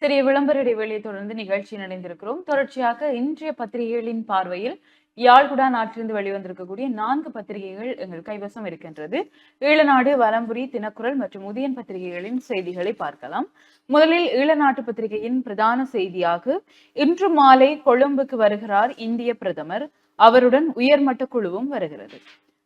சிறிய விளம்பர இடைவெளியை தொடர்ந்து நிகழ்ச்சி இணைந்திருக்கிறோம். தொடர்ச்சியாக இன்றைய பத்திரிகைகளின் பார்வையில் யாழ்குடா நாட்டிலிருந்து வெளிவந்திருக்கக்கூடிய 4 பத்திரிகைகள் எங்கள் கைவசம் இருக்கின்றது. ஈழநாடு, வலம்புரி, தினக்குரல் மற்றும் உதயன் பத்திரிகைகளின் செய்திகளை பார்க்கலாம். முதலில் ஈழநாட்டு பத்திரிகையின் பிரதான செய்தியாக, இன்று மாலை கொழும்புக்கு வருகிறார் இந்திய பிரதமர், அவருடன் உயர்மட்ட குழுவும் வருகிறது.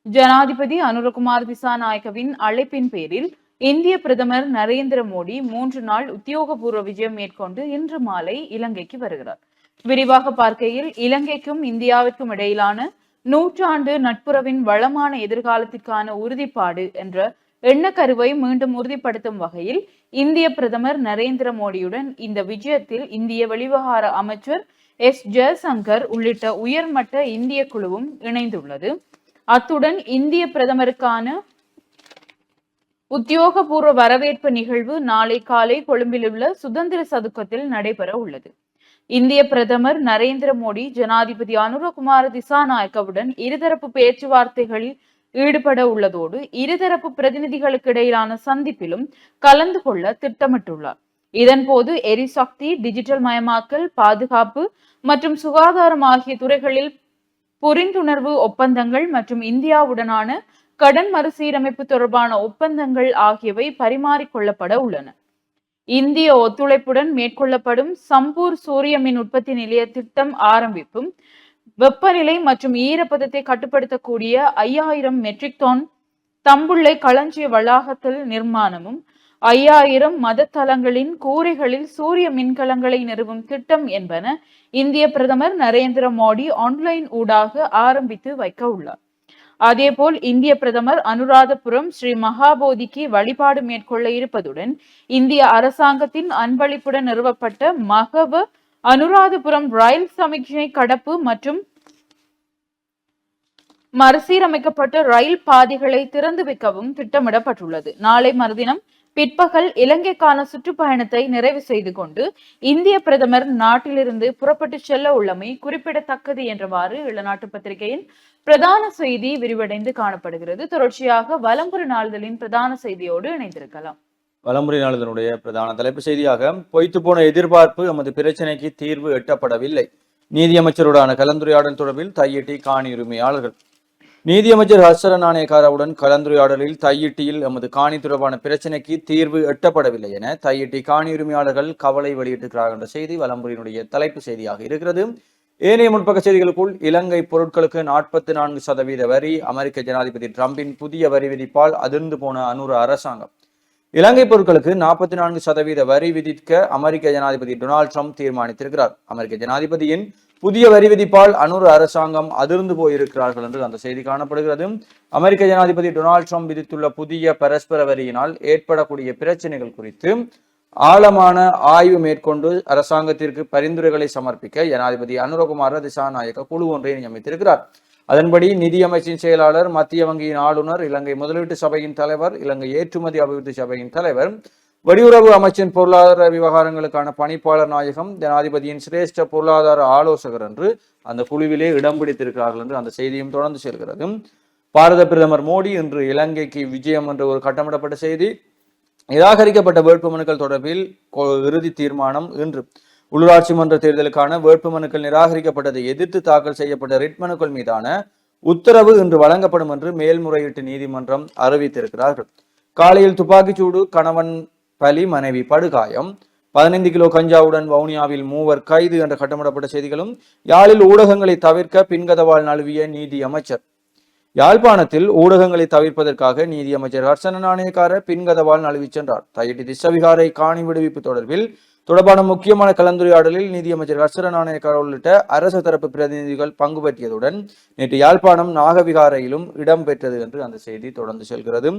ஜனாதிபதி அனுரகுமார் திசாநாயக்கவின் அழைப்பின் பேரில் இந்திய பிரதமர் நரேந்திர மோடி 3 நாள் உத்தியோகபூர்வ விஜயம் மேற்கொண்டு இன்று மாலை இலங்கைக்கு வருகிறார். விரிவாக பார்க்கையில், இலங்கைக்கும் இந்தியாவிற்கும் இடையிலான 100 ஆண்டு நட்புறவின் வளமான எதிர்காலத்திற்கான உறுதிப்பாடு என்ற எண்ணக்கருவை மீண்டும் உறுதிப்படுத்தும் வகையில் இந்திய பிரதமர் நரேந்திர மோடியுடன் இந்த விஜயத்தில் இந்திய வெளிவிவகார அமைச்சர் எஸ் ஜெயசங்கர் உள்ளிட்ட உயர்மட்ட இந்திய குழுவும் இணைந்துள்ளது. அத்துடன் இந்திய பிரதமருக்கான உத்தியோகபூர்வ வரவேற்பு நிகழ்வு நாளை காலை கொழும்பில் உள்ள சுதந்திர சதுக்கத்தில் நடைபெற உள்ளது. இந்திய பிரதமர் நரேந்திர மோடி ஜனாதிபதி அனுரகுமார திசாநாயக்கவுடன் இருதரப்பு பேச்சுவார்த்தைகளில் ஈடுபட உள்ளதோடு இருதரப்பு பிரதிநிதிகளுக்கு இடையிலான சந்திப்பிலும் கலந்து கொள்ள திட்டமிட்டுள்ளார். இதன்போது எரிசக்தி, டிஜிட்டல் மயமாக்கல், பாதுகாப்பு மற்றும் சுகாதாரம் ஆகிய துறைகளில் புரிந்துணர்வு ஒப்பந்தங்கள் மற்றும் இந்தியாவுடனான கடன் மறுசீரமைப்பு தொடர்பான ஒப்பந்தங்கள் ஆகியவை பரிமாறிக்கொள்ளப்பட உள்ளன. இந்திய ஒத்துழைப்புடன் மேற்கொள்ளப்படும் சம்பூர் சூரிய மின் உற்பத்தி நிலைய திட்டம் ஆரம்பிப்பும், வெப்பநிலை மற்றும் ஈரப்பதத்தை கட்டுப்படுத்தக்கூடிய 5000 மெட்ரிக் டன் தம்புள்ளை களஞ்சிய வளாகத்தில் நிர்மாணமும், 5000 மதத்தலங்களின் கூரைகளில் சூரிய மின்கலங்களை நிறுவும் திட்டம் என்பன இந்திய பிரதமர் நரேந்திர மோடி ஆன்லைன் ஊடாக ஆரம்பித்து வைக்க உள்ளார். அதேபோல் இந்திய பிரதமர் அனுராதபுரம் ஸ்ரீ மகாபோதிக்கு வழிபாடு மேற்கொள்ள இருப்பதுடன் இந்திய அரசாங்கத்தின் அன்பளிப்புடன் நிறுவப்பட்ட மகவ அனுராதபுரம் ரயில் சமிக்ஞை கடப்பு மற்றும் மறுசீரமைக்கப்பட்ட ரயில் பாதைகளை திறந்து வைக்கவும் திட்டமிடப்பட்டுள்ளது. நாளை மறுதினம் பிற்பகல் இலங்கைக்கான சுற்றுப்பயணத்தை நிறைவு செய்து கொண்டு இந்திய பிரதமர் நாட்டிலிருந்து புறப்பட்டு செல்ல உள்ளமை குறிப்பிடத்தக்கது என்றவாறு இளநாட்டு பத்திரிகையின் பிரதான செய்தி விரிவடைந்து காணப்படுகிறது. தொடர்ச்சியாக வலம்புரி நாளிதழின் பிரதான செய்தியோடு இணைந்திருக்கலாம். வலம்புரி நாளிதழுடைய பிரதான தலைப்பு செய்தியாக, பொய்த்து போன எதிர்பார்ப்பு எமது பிரச்சனைக்கு தீர்வு எட்டப்படவில்லை, நீதியமைச்சருடான கலந்துரையாடல் தொடர்பில் தையிட்டி காணி உரிமையாளர்கள். நீதியமைச்சர் ஹர்ஷர நாணயக்காரவுடன் கலந்துரையாடலில் தையிட்டியில் எமது காணி தொடர்பான பிரச்சனைக்கு தீர்வு எட்டப்படவில்லை என தையிட்டி காணி உரிமையாளர்கள் கவலை வெளியிட்டிருக்கிறார்கள் என்ற செய்தி வலம்புரியினுடைய தலைப்பு செய்தியாக இருக்கிறது. ஏனைய முன்பக்க செய்திகளுக்குள், இலங்கை பொருட்களுக்கு 44% வரி, அமெரிக்க ஜனாதிபதி டிரம்பின் புதிய வரி விதிப்பால் அதிர்ந்து போன அனுர அரசாங்கம். இலங்கை பொருட்களுக்கு 44% வரி விதிக்க அமெரிக்க ஜனாதிபதி டொனால்ட் ட்ரம்ப் தீர்மானித்திருக்கிறார். அமெரிக்க ஜனாதிபதியின் புதிய வரி விதிப்பால் அனுர அரசாங்கம் அதிர்ந்து போயிருக்கிறார்கள் என்று அந்த செய்தி காணப்படுகிறது. அமெரிக்க ஜனாதிபதி டொனால்ட் ட்ரம்ப் விதித்துள்ள புதிய பரஸ்பர வரியினால் ஏற்படக்கூடிய பிரச்சனைகள் குறித்து ஆழமான ஆய்வு மேற்கொண்டு அரசாங்கத்திற்கு பரிந்துரைகளை சமர்ப்பிக்க ஜனாதிபதி அனுரகுமார திசாநாயக்க குழு ஒன்றை நியமித்திருக்கிறார். அதன்படி நிதியமைச்சின் செயலாளர், மத்திய வங்கியின் ஆளுநர், இலங்கை முதலீட்டு சபையின் தலைவர், இலங்கை ஏற்றுமதி அபிவிருத்தி சபையின் தலைவர், வெளியுறவு அமைச்சின் பொருளாதார விவகாரங்களுக்கான பணிப்பாளர் நாயகம், ஜனாதிபதியின் சிரேஷ்ட பொருளாதார ஆலோசகர் என்று அந்த குழுவிலே இடம் பிடித்திருக்கிறார்கள் என்று அந்த செய்தியும் தொடர்ந்து செல்கிறது. பாரத பிரதமர் மோடி இன்று இலங்கைக்கு விஜயம் என்ற ஒரு கட்டமிடப்பட்ட செய்தி. நிராகரிக்கப்பட்ட வேட்புமனுக்கள் தொடர்பில் இறுதி தீர்மானம் இன்று. உள்ளூராட்சி மன்ற தேர்தலுக்கான வேட்புமனுக்கள் நிராகரிக்கப்பட்டதை எதிர்த்து தாக்கல் செய்யப்பட்ட ரிட் மனுக்கள் மீதான உத்தரவு இன்று வழங்கப்படும் என்று மேல்முறையீட்டு நீதிமன்றம் அறிவித்திருக்கிறார்கள். காலையில் துப்பாக்கிச்சூடு, கணவன் பலி, மனைவி படுகாயம், 15 கிலோ கஞ்சாவுடன் வவுனியாவில் 3 கைது என்ற கட்டமிடப்பட்ட செய்திகளும். யாழில் ஊடகங்களை தவிர்க்க பின்கதவால் நழுவிய நீதி அமைச்சர். யாழ்ப்பாணத்தில் ஊடகங்களை தவிர்ப்பதற்காக நீதியமைச்சர் ஹர்ஷன நாணயக்கார பின்கதவால் நழுவி சென்றார். தையிட்டி திஸ்ஸவிகாரை காணி விடுவிப்பு தொடர்பான முக்கியமான கலந்துரையாடலில் நீதியமைச்சர் ஹர்ஷன நாணயக்கார உள்ளிட்ட அரசு தரப்பு பிரதிநிதிகள் பங்கு பற்றியதுடன் நேற்று யாழ்ப்பாணம் நாகவிகாரையிலும் இடம்பெற்றது என்று அந்த செய்தி தொடர்ந்து செல்கிறது.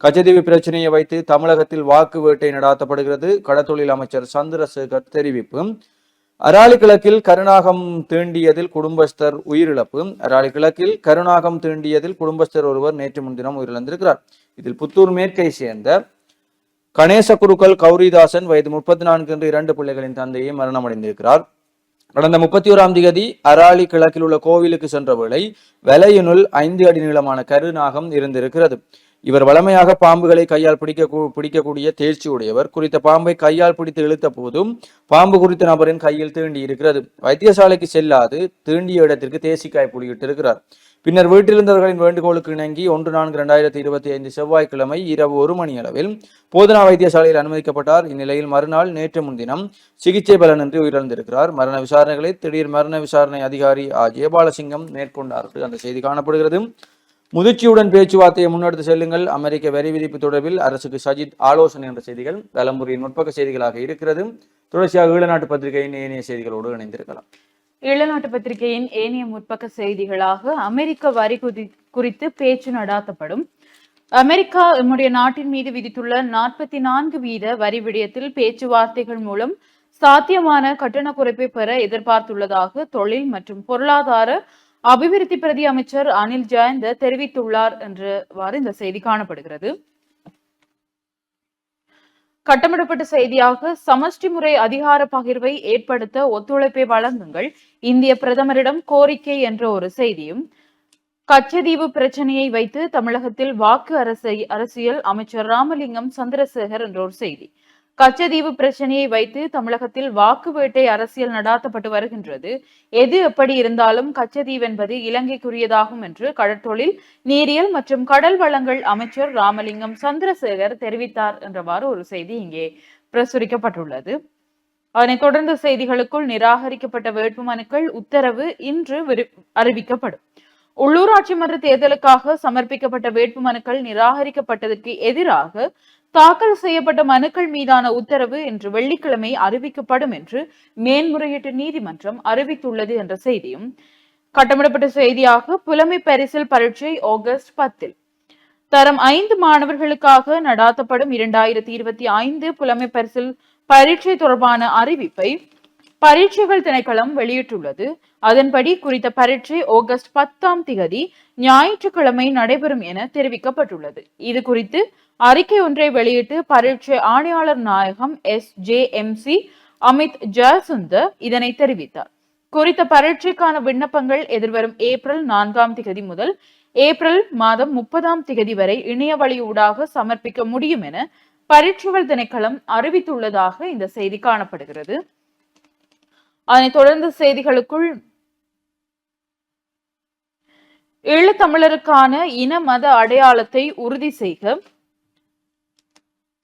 கச்சதீவு பிரச்சனையை வைத்து தமிழகத்தில் வாக்கு வேட்டை நடாத்தப்படுகிறது, கடத்தொழில் அமைச்சர் சந்திரசேகர் தெரிவிப்பு. அராலி கிழக்கில் கருணாகம் தீண்டியதில் குடும்பஸ்தர் உயிரிழப்பு. அராலி கிழக்கில் கருணாகம் தீண்டியதில் குடும்பஸ்தர் ஒருவர் நேற்று முன்தினம் உயிரிழந்திருக்கிறார். இதில் புத்தூர் மேற்கை சேர்ந்த கணேச குருக்கள் கௌரிதாசன் வயது 34 என்று 2 பிள்ளைகளின் தந்தையை மரணமடைந்திருக்கிறார். கடந்த 31ஆம் தேதி அராலி கிழக்கில் உள்ள கோவிலுக்கு சென்ற வேளை வலையினுள் 5 அடி நீளமான கருநாகம் இருந்திருக்கிறது. இவர் வழமையாக பாம்புகளை கையால் பிடிக்கக்கூடிய தேர்ச்சி உடையவர். குறித்த பாம்பை கையால் பிடித்து இழுத்த போதும் பாம்பு குறித்த நபரின் கையில் தீண்டி இருக்கிறது. வைத்தியசாலைக்கு செல்லாது தீண்டிய இடத்திற்கு தேசிக்காய் புலியிட்டிருக்கிறார். பின்னர் வீட்டிலிருந்தவர்களின் வேண்டுகோளுக்கு இணங்கி 1/4/2025 செவ்வாய்க்கிழமை இரவு 1 மணி அளவில் போதனா வைத்தியசாலையில் அனுமதிக்கப்பட்டார். இந்நிலையில் மறுநாள் நேற்று முன்தினம் சிகிச்சை பலனின்றி உயிரிழந்திருக்கிறார். மரண விசாரணைகளை திடீர் மரண விசாரணை அதிகாரி ஜெயபாலசிங்கம் மேற்கொண்டார். அந்த செய்தி காணப்படுகிறது. முதிர்ச்சியுடன் பேச்சுவார்த்தையை முன்னெடுத்து செல்லுங்கள். அமெரிக்க வரி விதிப்பு தொடர்பில் அரசுக்கு சஜித் ஆலோசனை என்ற செய்திகள் வலம்புரியின் முற்பக்க செய்திகளாக இருக்கிறது. தொடர்ச்சியாக ஈழநாட்டு பத்திரிகையின் ஏனைய செய்திகளோடு இணைந்திருக்கலாம். ஈழநாட்டு பத்திரிகையின் ஏனைய முற்பக்க செய்திகளாக அமெரிக்க வரி குறித்து பேச்சு நடாத்தப்படும். அமெரிக்கா நம்முடைய நாட்டின் மீது விதித்துள்ள 44% வரி விடயத்தில் பேச்சுவார்த்தைகள் மூலம் சாத்தியமான கட்டண குறைப்பை பெற எதிர்பார்த்துள்ளதாக தொழில் மற்றும் பொருளாதார அபிவிருத்தி பிரதி அமைச்சர் அனில் ஜெயந்த தெரிவித்துள்ளார் என்றவாறு இந்த செய்தி காணப்படுகிறது. கட்டமிடப்பட்ட செய்தியாக சமஷ்டி முறை அதிகார பகிர்வை ஏற்படுத்த ஒத்துழைப்பை வழங்குங்கள், இந்திய பிரதமரிடம் கோரிக்கை என்ற ஒரு செய்தியும், கச்சதீவு பிரச்சனையை வைத்து தமிழகத்தில் வாக்கு அரசியல் அமைச்சர் ராமலிங்கம் சந்திரசேகர் என்ற ஒரு செய்தி. கச்சதீவு பிரச்சனையை வைத்து தமிழகத்தில் வாக்கு வேட்டை அரசியல் நடாத்தப்பட்டு வருகின்றது. எது எப்படி இருந்தாலும் கச்சதீவு என்பது இலங்கைக்குரியதாகும் என்று கடற்தொழில், நீரியல் மற்றும் கடல் வளங்கள் அமைச்சர் ராமலிங்கம் சந்திரசேகர் தெரிவித்தார் என்றவாறு ஒரு செய்தி இங்கே பிரசுரிக்கப்பட்டுள்ளது. அதனைத் தொடர்ந்து செய்திகளுக்குள் நிராகரிக்கப்பட்ட வேட்புமனுக்கள் உத்தரவு இன்று அறிவிக்கப்படும். உள்ளூராட்சி மன்ற தேர்தலுக்காக சமர்ப்பிக்கப்பட்ட வேட்புமனுக்கள் நிராகரிக்கப்பட்டதற்கு எதிராக தாக்கல் செய்யப்பட்ட மனுக்கள் மீதான உத்தரவு இன்று வெள்ளிக்கிழமை அறிவிக்கப்படும் என்று மேன்முறையீட்டு நீதிமன்றம் அறிவித்துள்ளது என்ற செய்தியும் கட்டமிடப்பட்ட செய்தியாக, புலமை பரிசில் பரீட்சை ஆகஸ்ட் 10 தரம் 5 மாணவர்களுக்காக நடாத்தப்படும் 2025 புலமை பரிசில் பரீட்சை தொடர்பான அறிவிப்பை பரீட்சைகள் திணைக்களம் வெளியிட்டுள்ளது. அதன்படி குறித்த பரீட்சை ஆகஸ்ட் 10 ஞாயிற்றுக்கிழமை நடைபெறும் என தெரிவிக்கப்பட்டுள்ளது. இது குறித்து அறிக்கை ஒன்றை வெளியிட்டு பரீட்சை ஆணையாளர் நாயகம் SJMC அமித் ஜெயசுந்த இதனை தெரிவித்தார். குறித்த பரீட்சைக்கான விண்ணப்பங்கள் எதிர்வரும் ஏப்ரல் 4 முதல் ஏப்ரல் 30 வரை இணைய வழியூடாக சமர்ப்பிக்க முடியும் என பரீட்சைகள் திணைக்களம் அறிவித்துள்ளதாக இந்த செய்தி காணப்படுகிறது. அதனைத் தொடர்ந்து செய்திகளுக்குள் ஈழத்தமிழருக்கான இன மத அடையாளத்தை உறுதி செய்க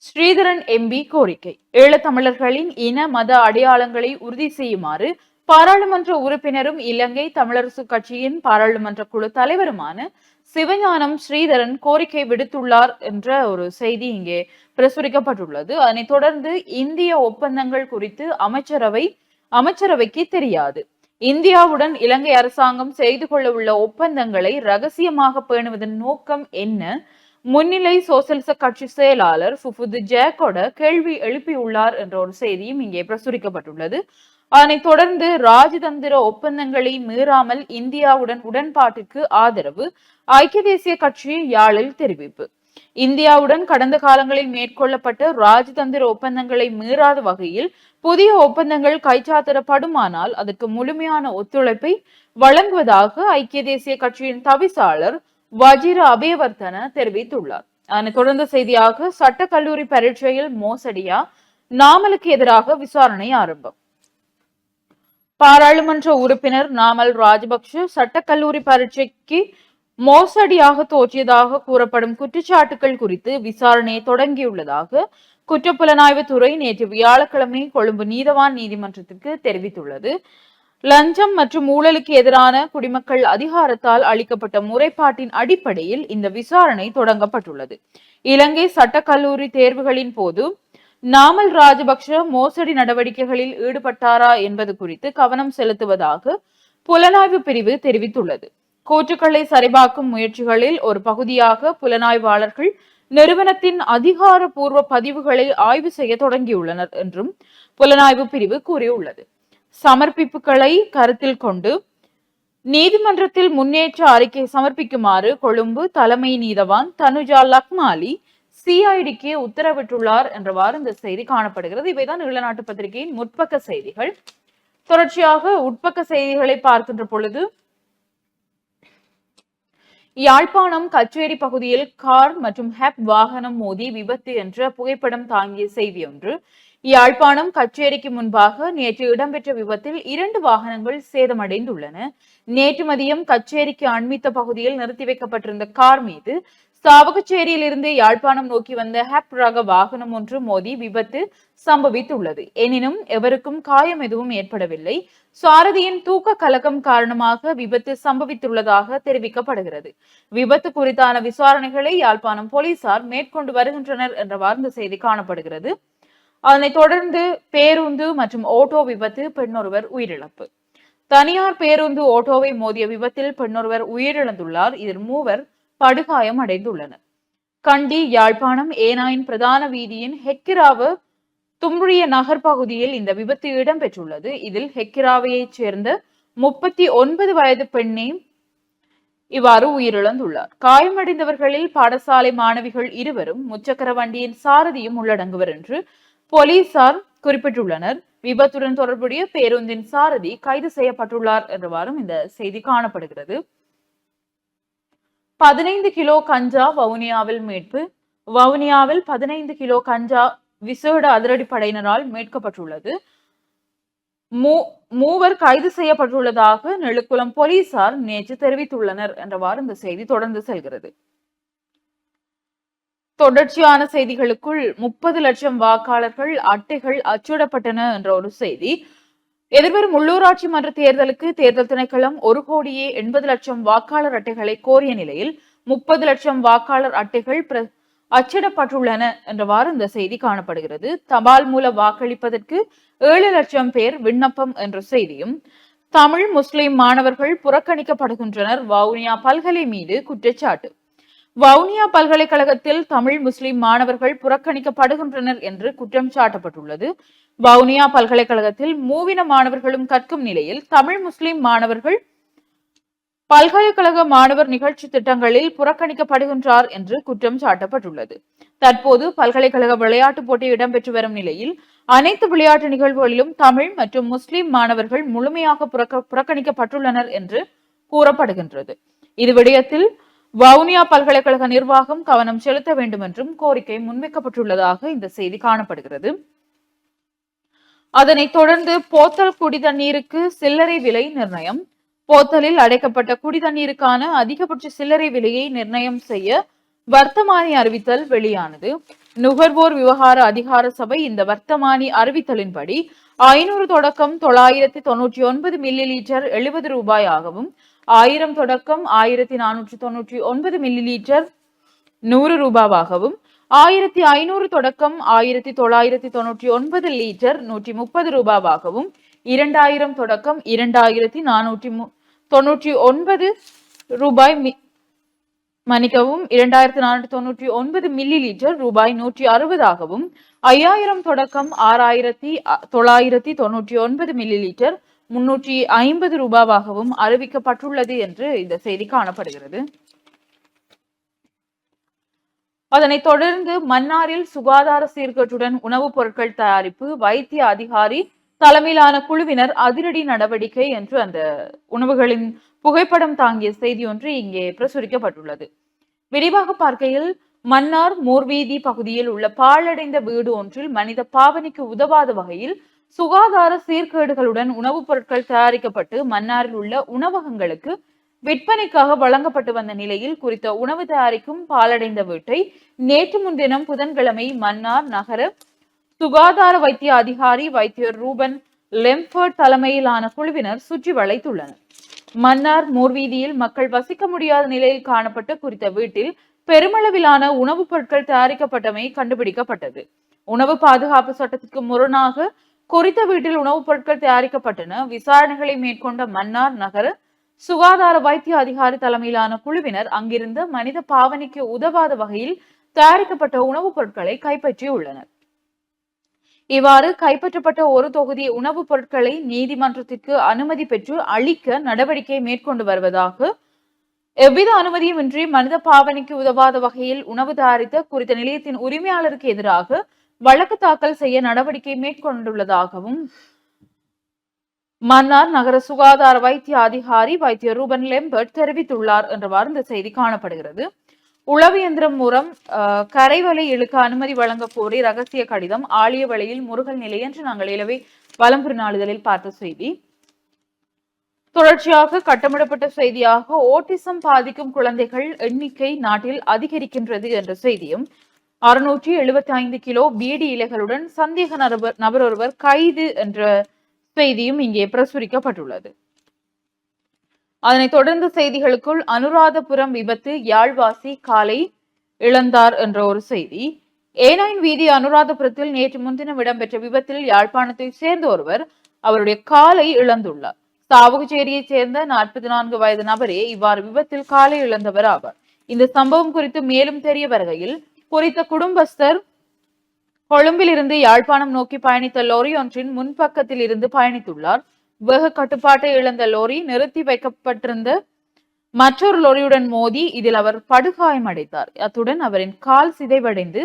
ஸ்ரீதரன் MP கோரிக்கை. ஈழத்தமிழர்களின் இன மத அடையாளங்களை உறுதி செய்யுமாறு பாராளுமன்ற உறுப்பினரும் இலங்கை தமிழரசு கட்சியின் பாராளுமன்ற குழு தலைவருமான சிவஞானம் ஸ்ரீதரன் கோரிக்கை விடுத்துள்ளார் என்ற ஒரு செய்தி இங்கே பிரசுரிக்கப்பட்டுள்ளது. அதனைத் தொடர்ந்து இந்திய ஒப்பந்தங்கள் குறித்து அமைச்சரவைக்கு தெரியாது. இந்தியாவுடன் இலங்கை அரசாங்கம் செய்து கொள்ள உள்ள ஒப்பந்தங்களை ரகசியமாக பேணுவதன் நோக்கம் என்ன? முன்னிலை சோசலிச கட்சி செயலாளர் ஃபுஃபுது ஜேக்கோட கேள்வி எழுப்பியுள்ளார் என்ற ஒரு செய்தியும் இங்கே பிரசுரிக்கப்பட்டுள்ளது. அதனைத் தொடர்ந்து ராஜதந்திர ஒப்பந்தங்களை மீறாமல் இந்தியாவுடன் உடன்பாட்டுக்கு ஆதரவு. ஐக்கிய தேசிய கட்சி யாழில் தெரிவிப்பு. இந்தியாவுடன் கடந்த காலங்களில் மேற்கொள்ளப்பட்ட ராஜதந்திர ஒப்பந்தங்களை மீறாத வகையில் புதிய ஒப்பந்தங்கள் கைச்சாத்திடப்படுமானால் அதற்கு முழுமையான ஒத்துழைப்பை வழங்குவதாக ஐக்கிய தேசிய கட்சியின் தவிசாளர் வஜிர அபேவர்த்தன தெரிவித்துள்ளார். அதனைத் தொடர்ந்த செய்தியாக சட்டக்கல்லூரி பரீட்சையில் மோசடியா, நாமலுக்கு எதிராக விசாரணை ஆரம்பம். பாராளுமன்ற உறுப்பினர் நாமல் ராஜபக்ஷ சட்டக்கல்லூரி பரீட்சைக்கு மோசடியாக தோற்றியதாக கூறப்படும் குற்றச்சாட்டுகள் குறித்து விசாரணையை தொடங்கியுள்ளதாக குற்றப்புலனாய்வு துறை நேற்று வியாழக்கிழமை கொழும்பு நீதவான் நீதிமன்றத்திற்கு தெரிவித்துள்ளது. லஞ்சம் மற்றும் ஊழலுக்கு எதிரான குடிமக்கள் அதிகாரத்தால் அளிக்கப்பட்ட முறைப்பாட்டின் அடிப்படையில் இந்த விசாரணை தொடங்கப்பட்டுள்ளது. இலங்கை சட்டக்கல்லூரி தேர்வுகளின் போது நாமல் ராஜபக்ஷ மோசடி நடவடிக்கைகளில் ஈடுபட்டாரா என்பது குறித்து கவனம் செலுத்துவதாக புலனாய்வு பிரிவு தெரிவித்துள்ளது. கூற்றுக்களை சரிபார்க்கும் முயற்சிகளில் ஒரு பகுதியாக புலனாய்வாளர்கள் நிறுவனத்தின் அதிகாரப்பூர்வ பதிவுகளை ஆய்வு செய்ய தொடங்கியுள்ளனர் என்றும் புலனாய்வு பிரிவு கூறியுள்ளது. சமர்ப்பிப்புகளை கருத்தில் கொண்டு நீதிமன்றத்தில் முன்னேற்ற அறிக்கை சமர்ப்பிக்குமாறு கொழும்பு தலைமை நீதவான் தனுஜா லக்மாலி CIDக்கு உத்தரவிட்டுள்ளார் என்றவாறு இந்த செய்தி காணப்படுகிறது. இவைதான் ஈழநாட்டு பத்திரிகையின் முற்பக்க செய்திகள். தொடர்ச்சியாக உட்பக்க செய்திகளை பார்க்கின்ற பொழுது யாழ்ப்பாணம் கச்சேரி பகுதியில் கார் மற்றும் ஹெப் வாகனம் மோதி விபத்து என்ற புகைப்படம் தாங்கிய செய்தி ஒன்று யாழ்ப்பாணம் கச்சேரிக்கு முன்பாக நேற்று இடம்பெற்ற விபத்தில் 2 வாகனங்கள் சேதமடைந்துள்ளன. நேற்று மதியம் கச்சேரிக்கு அண்மித்த பகுதியில் நிறுத்தி வைக்கப்பட்டிருந்த கார் மீது சாவகச்சேரியிலிருந்து யாழ்ப்பாணம் நோக்கி வந்த ஹெப் ரக வாகனம் ஒன்று மோதி விபத்து சம்பவித்துள்ளது. எனினும் எவருக்கும் காயம் எதுவும் ஏற்படவில்லை. சாரதியின் தூக்க கலக்கம் காரணமாக விபத்து சம்பவித்துள்ளதாக தெரிவிக்கப்படுகிறது. விபத்து குறித்தான விசாரணைகளை யாழ்ப்பாணம் போலீசார் மேற்கொண்டு வருகின்றனர் என்றவாறு இந்த செய்தி காணப்படுகிறது. அதனைத் தொடர்ந்து பேருந்து மற்றும் ஓட்டோ விபத்து, பெண்ணொருவர் உயிரிழப்பு. தனியார் பேருந்து ஓட்டோவை மோதிய விபத்தில் பெண்ணொருவர் உயிரிழந்துள்ளார். இதில் 3 படுகாயம் அடைந்துள்ளனர். கண்டி யாழ்ப்பாணம் ஏனாயின் பிரதான வீதியின் ஹெக்கிராவு தும்புரிய நகர் பகுதியில் இந்த விபத்து இடம்பெற்றுள்ளது. இதில் ஹெக்கிராவையைச் சேர்ந்த 39 வயது பெண்ணே இவ்வாறு உயிரிழந்துள்ளார். காயமடைந்தவர்களில் பாடசாலை மாணவிகள் 2 முச்சக்கர வண்டியின் சாரதியும் உள்ளடங்குவர் என்று போலீசார் குறிப்பிட்டுள்ளனர். விபத்துடன் தொடர்புடைய பேருந்தின் சாரதி கைது செய்யப்பட்டுள்ளார் என்றவாறும் இந்த செய்தி காணப்படுகிறது. 15 கிலோ கஞ்சா வவுனியாவில் மீட்பு. வவுனியாவில் 15 கிலோ கஞ்சா விசேட அதிரடிப்படையினரால் மீட்கப்பட்டுள்ளது. 3 கைது செய்யப்பட்டுள்ளதாக நெழுக்குளம் போலீசார் நேற்று தெரிவித்துள்ளனர் என்றவாறு இந்த செய்தி தொடர்ந்து செல்கிறது. தொடர்ச்சியான செய்திகளுக்குள் 30 லட்சம் வாக்காளர்கள் அட்டைகள் அச்சிடப்பட்டன என்ற ஒரு செய்தி. எதிர்வரும் உள்ளூராட்சி மன்ற தேர்தலுக்கு தேர்தல் திணைக்களம் 1,80,00,000 வாக்காளர் அட்டைகளை கோரிய நிலையில் 30 லட்சம் வாக்காளர் அட்டைகள் அச்சிடப்பட்டுள்ளன என்றவாறு இந்த செய்தி காணப்படுகிறது. தபால் மூல வாக்களிப்பதற்கு 7 லட்சம் பேர் விண்ணப்பம் என்ற செய்தியும். தமிழ் முஸ்லிம் மாணவர்கள் புறக்கணிக்கப்படுகின்றனர், வவுனியா பல்கலை மீது குற்றச்சாட்டு. வவுனியா பல்கலைக்கழகத்தில் தமிழ் முஸ்லிம் மாணவர்கள் புறக்கணிக்கப்படுகின்றனர் என்று குற்றம் சாட்டப்பட்டுள்ளது. வவுனியா பல்கலைக்கழகத்தில் மூவின மாணவர்களும் கற்கும் நிலையில் தமிழ் முஸ்லிம் மாணவர்கள் பல்கலைக்கழக மாணவர் நிகழ்ச்சி திட்டங்களில் புறக்கணிக்கப்படுகின்றார் என்று குற்றம் சாட்டப்பட்டுள்ளது. தற்போது பல்கலைக்கழக விளையாட்டுப் போட்டி இடம்பெற்று வரும் நிலையில் அனைத்து விளையாட்டு நிகழ்வுகளிலும் தமிழ் மற்றும் முஸ்லிம் மாணவர்கள் முழுமையாக புறக்கணிக்கப்பட்டுள்ளனர் என்று கூறப்படுகின்றது. இது விடயத்தில் வவுனியா பல்கலைக்கழக நிர்வாகம் கவனம் செலுத்த வேண்டும் என்றும் கோரிக்கை முன்வைக்கப்பட்டுள்ளதாக இந்த செய்தி காணப்படுகிறது. அதனைத் தொடர்ந்து போத்தல் குடிதண்ணீருக்கு சில்லறை விலை நிர்ணயம். போத்தலில் அடைக்கப்பட்ட குடிதண்ணீருக்கான அதிகபட்ச சில்லறை விலையை நிர்ணயம் செய்ய வர்த்தமானி அறிவித்தல் வெளியானது. நுகர்வோர் விவகார அதிகார சபை இந்த வர்த்தமானி அறிவித்தலின்படி 500 தொடக்கம் 999 மில்லி லிட்டர் 70 ரூபாயாகவும், 1000 தொடக்கம் 1499 மில்லி லிட்டர் 100 ரூபாவாகவும், 1500 தொடக்கம் 1999 லிட்டர் 130 ரூபாவாகவும், 2000 தொடக்கம் 2499 ரூபாய் 2499 மில்லி லிட்டர் ரூபாய் 160ஆகவும், 5000 தொடக்கம் 6999 மில்லி லிட்டர் 350 ரூபாவாகவும் அறிவிக்கப்பட்டுள்ளது என்று இந்த செய்தி காணப்படுகிறது. அதனைத் தொடர்ந்து மன்னாரில் சுகாதார சீர்கேட்டுடன் உணவுப் பொருட்கள் தயாரிப்பு வைத்திய அதிகாரி தலைமையிலான குழுவினர் அதிரடி நடவடிக்கை என்று அந்த உணவுகளின் புகைப்படம் தாங்கிய செய்தி ஒன்று இங்கே பிரசுரிக்கப்பட்டுள்ளது. விரிவாக பார்க்கையில் மன்னார் மூர்வீதி பகுதியில் உள்ள பாழடைந்த வீடு ஒன்றில் மனித பாவனைக்கு உதவாத வகையில் சுகாதார சீர்கேடுகளுடன் உணவுப் பொருட்கள் தயாரிக்கப்பட்டு மன்னாரில் உள்ள உணவகங்களுக்கு விற்பனைக்காக வழங்கப்பட்டு வந்த நிலையில் குறித்த உணவு தயாரிக்கும் பாலடைந்த வீட்டை நேற்று முன்தினம் புதன்கிழமை மன்னார் நகர சுகாதார வைத்திய அதிகாரி வைத்தியர் ரூபன் லெம்ஃபர்ட் தலைமையிலான குழுவினர் சுற்றி வளைத்துள்ளனர். மன்னார் மூர்வீதியில் மக்கள் வசிக்க முடியாத நிலையில் காணப்பட்ட குறித்த வீட்டில் பெருமளவிலான உணவுப் பொருட்கள் தயாரிக்கப்பட்டமை கண்டுபிடிக்கப்பட்டது. உணவு பாதுகாப்பு சட்டத்திற்கு முரணாக குறித்த வீட்டில் உணவுப் பொருட்கள் தயாரிக்கப்பட்டன. விசாரணைகளை மேற்கொண்ட மன்னார் நகர சுகாதார வைத்திய அதிகாரி தலைமையிலான குழுவினர் அங்கிருந்த மனித பாவனைக்கு உதவாத வகையில் தயாரிக்கப்பட்ட உணவுப் பொருட்களை கைப்பற்றியுள்ளனர். இவ்வாறு கைப்பற்றப்பட்ட ஒரு தொகுதி உணவுப் பொருட்களை நீதிமன்றத்திற்கு அனுமதி பெற்று அளிக்க நடவடிக்கை மேற்கொண்டு வருவதாக, எவ்வித அனுமதியுமின்றி மனித பாவனைக்கு உதவாத வகையில் உணவு தயாரித்த குறித்த நிலையத்தின் உரிமையாளருக்கு எதிராக வழக்கு தாக்கல் செய்ய நடவடிக்கை மேற்கொண்டுள்ளதாகவும் மன்னார் நகர சுகாதார வைத்திய அதிகாரி வைத்தியர் ரூபன் லெம்பர்ட் தெரிவித்துள்ளார் என்றவாறு இந்த செய்தி காணப்படுகிறது. உளவு இயந்திரம் மூலம் கரைவலை இழுக்க அனுமதி வழங்க கோரி ரகசிய கடிதம் ஆழியவளையில் முருகல் நிலை என்று நாங்கள் இலவே வலம்புரி நாளிதழில் பார்த்த செய்தி. தொடர்ச்சியாக கட்டமிடப்பட்ட செய்தியாக ஓட்டிசம் பாதிக்கும் குழந்தைகள் எண்ணிக்கை நாட்டில் அதிகரிக்கின்றது என்ற செய்தியும் 675 கிலோ பீடி இலைகளுடன் சந்தேக நபர் ஒருவர் கைது என்ற செய்தியும் இங்கே பிரசுரிக்கப்பட்டுள்ளது. அதனைத் தொடர்ந்து செய்திகளுக்குள் அனுராதபுரம் விபத்து யாழ்வாசி காலை இழந்தார் என்ற ஒரு செய்தி. ஏனாயின் வீதி அனுராதபுரத்தில் நேற்று முன்தினம் இடம்பெற்ற விபத்தில் யாழ்ப்பாணத்தை சேர்ந்த ஒருவர் அவருடைய காலை இழந்துள்ளார். சாவகச்சேரியைச் சேர்ந்த 44 வயது நபரே இவ்வாறு விபத்தில் காலை இழந்தவர் ஆவார். இந்த சம்பவம் குறித்து மேலும் தெரிய வருகையில் குறித்த குடும்பஸ்தர் கொழும்பில் இருந்து யாழ்ப்பாணம் நோக்கி பயணித்த லோரி ஒன்றின் முன்பக்கத்தில் இருந்து பயணித்துள்ளார். வேக கட்டுப்பாட்டை இழந்த லோரி நிறுத்தி வைக்கப்பட்டிருந்த மற்றொரு லோரியுடன் மோதி இதில் அவர் படுகாயமடைந்தார். அத்துடன் அவரின் கால் சிதைவடைந்து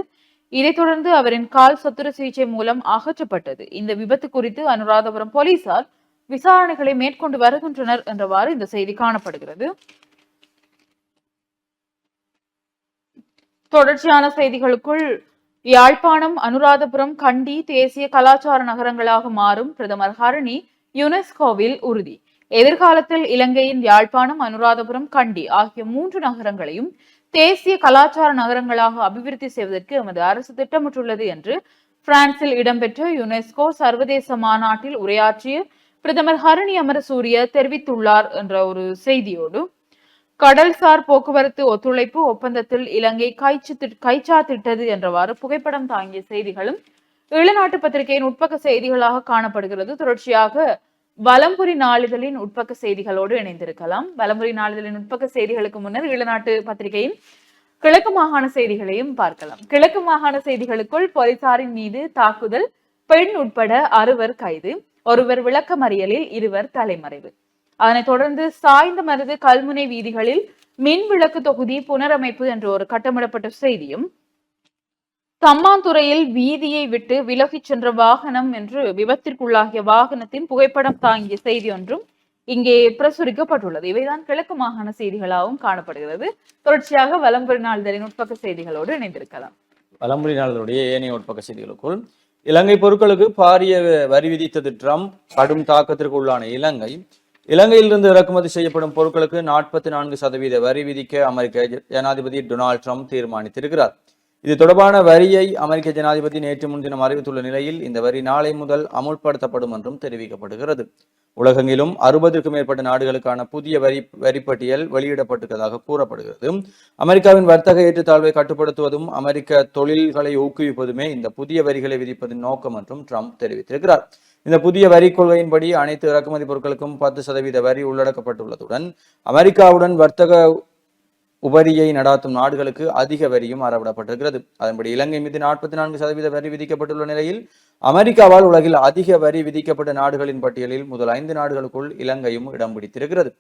இதைத் தொடர்ந்து அவரின் கால் சத்துர சிகிச்சை மூலம் அகற்றப்பட்டது. இந்த விபத்து குறித்து அனுராதபுரம் போலீசார் விசாரணைகளை மேற்கொண்டு வருகின்றனர் என்றவாறு இந்த செய்தி காணப்படுகிறது. தொடர்ச்சியான செய்திகளுக்குள் யாழ்ப்பாணம் அனுராதபுரம் கண்டி தேசிய கலாச்சார நகரங்களாக மாறும் பிரதமர் ஹரணி யுனெஸ்கோவில் உறுதி. எதிர்காலத்தில் இலங்கையின் யாழ்ப்பாணம் அனுராதபுரம் கண்டி ஆகிய 3 நகரங்களையும் தேசிய கலாச்சார நகரங்களாக அபிவிருத்தி செய்வதற்கு எமது அரசு திட்டமிட்டுள்ளது என்று பிரான்சில் இடம்பெற்ற யுனெஸ்கோ சர்வதேச மாநாட்டில் உரையாற்றிய பிரதமர் ஹரணி அமரசூரிய தெரிவித்துள்ளார் என்ற ஒரு செய்தியோடு கடல்சார் போக்குவரத்து ஒத்துழைப்பு ஒப்பந்தத்தில் இலங்கை கைச்சாத்திட்டது என்றவாறு புகைப்படம் தாங்கிய செய்திகளும் ஈழநாட்டு பத்திரிகையின் உட்பக்க செய்திகளாக காணப்படுகிறது. தொடர்ச்சியாக வலம்புரி நாளிதழின் உட்பக்க செய்திகளோடு இணைந்திருக்கலாம். வலம்புரி நாளிதழின் உட்பக்க செய்திகளுக்கு முன்னர் ஈழநாட்டு பத்திரிகையின் கிழக்கு மாகாண செய்திகளையும் பார்க்கலாம். கிழக்கு மாகாண செய்திகளுக்குள் போலீசாரின் மீது தாக்குதல், பெண் உட்பட 6 கைது, ஒருவர் விளக்கமறியலில் 2 தலைமறைவு. அதனைத் தொடர்ந்து சாய்ந்த மருது கல்முனை வீதிகளில் மின் விளக்கு தொகுதி புனரமைப்பு என்ற ஒரு கட்டமிடப்பட்ட செய்தியும், சம்மாந்துறையில் வீதியை விட்டு விலகிச் சென்ற வாகனம் என்று விபத்திற்குள்ளாகிய வாகனத்தின் புகைப்படம் தாங்கிய செய்தி ஒன்றும் இங்கே பிரசுரிக்கப்பட்டுள்ளது. இவைதான் கிழக்கு மாகாண செய்திகளாகவும் காணப்படுகிறது. தொடர்ச்சியாக வலம்புரி நாளிதழின் உட்பக்க செய்திகளோடு இணைந்திருக்கலாம். வலம்புரி நாளிதழுடைய ஏனைய உட்பக்க செய்திகளுக்குள் இலங்கை பொருட்களுக்கு பாரிய வரி விதித்தது ட்ரம்ப், கடும் தாக்கத்திற்கு உள்ளான இலங்கையிலிருந்து இறக்குமதி செய்யப்படும் பொருட்களுக்கு 44% வரி விதிக்க அமெரிக்க ஜனாதிபதி டொனால்ட் ட்ரம்ப் தீர்மானித்திருக்கிறார். இது தொடர்பான வரியை அமெரிக்க ஜனாதிபதி நேற்று முன்தினம் அறிவித்துள்ள நிலையில் இந்த வரி நாளை முதல் அமுல்படுத்தப்படும் என்றும் தெரிவிக்கப்படுகிறது. உலகெங்கிலும் 60க்கும் மேற்பட்ட நாடுகளுக்கான புதிய வரிப்பட்டியல் வெளியிடப்பட்டிருப்பதாக கூறப்படுகிறது. அமெரிக்காவின் வர்த்தக ஏற்றத்தாழ்வை கட்டுப்படுத்துவதும் அமெரிக்க தொழில்களை ஊக்குவிப்பதுமே இந்த புதிய வரிகளை விதிப்பதன் நோக்கம் என்றும் ட்ரம்ப் தெரிவித்திருக்கிறார். இந்த புதிய வரி கொள்கையின்படி அனைத்து இறக்குமதி பொருட்களுக்கும் 10% வரி உள்ளடக்கப்பட்டுள்ளதுடன் அமெரிக்காவுடன் வர்த்தக உபரியை நடாத்தும் நாடுகளுக்கு அதிக வரியும் அறவிடப்பட்டிருக்கிறது. அதன்படி இலங்கை மீது 44% வரி விதிக்கப்பட்டுள்ள நிலையில் அமெரிக்காவால் உலகில் அதிக வரி விதிக்கப்பட்ட நாடுகளின் பட்டியலில் முதல் 5 நாடுகளுக்குள் இலங்கையும் இடம் பிடித்திருக்கிறது.